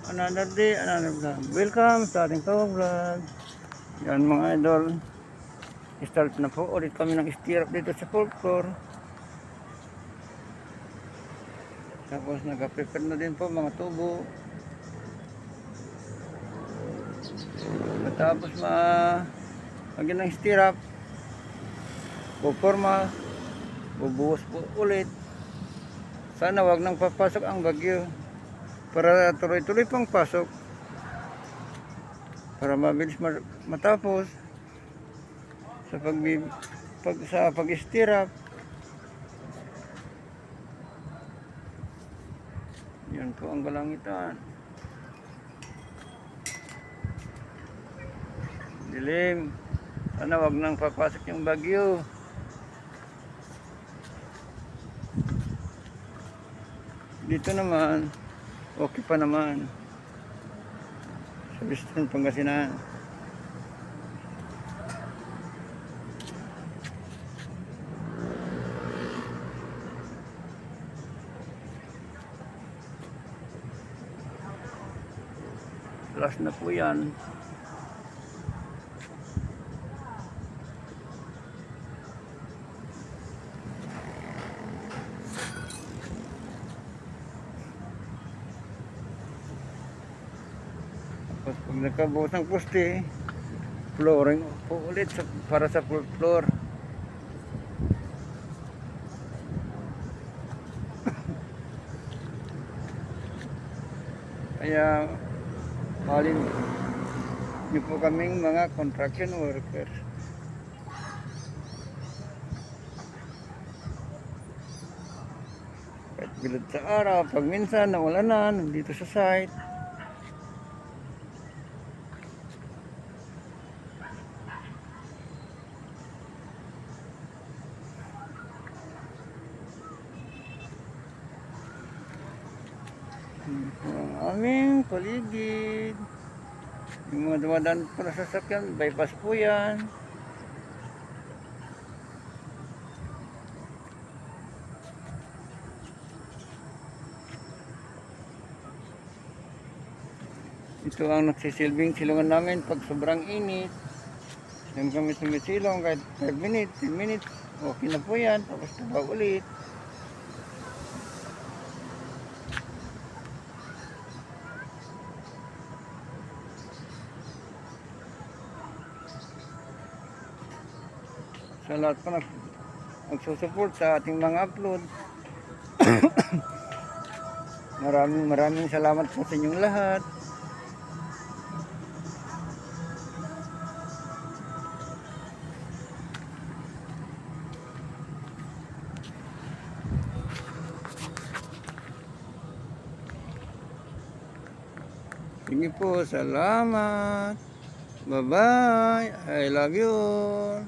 Another day, another vlog. Welcome sa ating vlog. Yan mga idol. Start na po ulit kami ng stirrup dito sa fourth floor. Tapos nag-prepare na din po mga tubo. Tapos lagyan ng stirrup. Puporma. Bubuhos po ulit. Sana wag nang papasok ang bagyo. Para tuloy-tuloy pang pasok. Para mabilis matapos sa pag-stirrup. Yan po ang kalangitan. Dilim. Sana wag nang papasok yung bagyo. Dito naman okay pa naman sa Western Pangasinan. Last na po yan. Tapos pag nagkabuos ng poste, flooring po ulit para sa floor. Kaya mahalin niyo po kaming mga construction workers. Kahit bilad sa araw, pag minsan nawalanan dito sa site. Ang aming paligid. Yung mga dumadaan po na sasakyan, bypass po yan. Ito ang nagsisilbing silungan namin pag sobrang init. Yung kami sumisilong kahit 5 minutes, 10 minutes, okay na po yan. Tapos taba ulit. Sa lahat po nagsusupport sa ating mga upload. maraming salamat po sa inyong lahat. Sige po, salamat. Bye bye. I love you.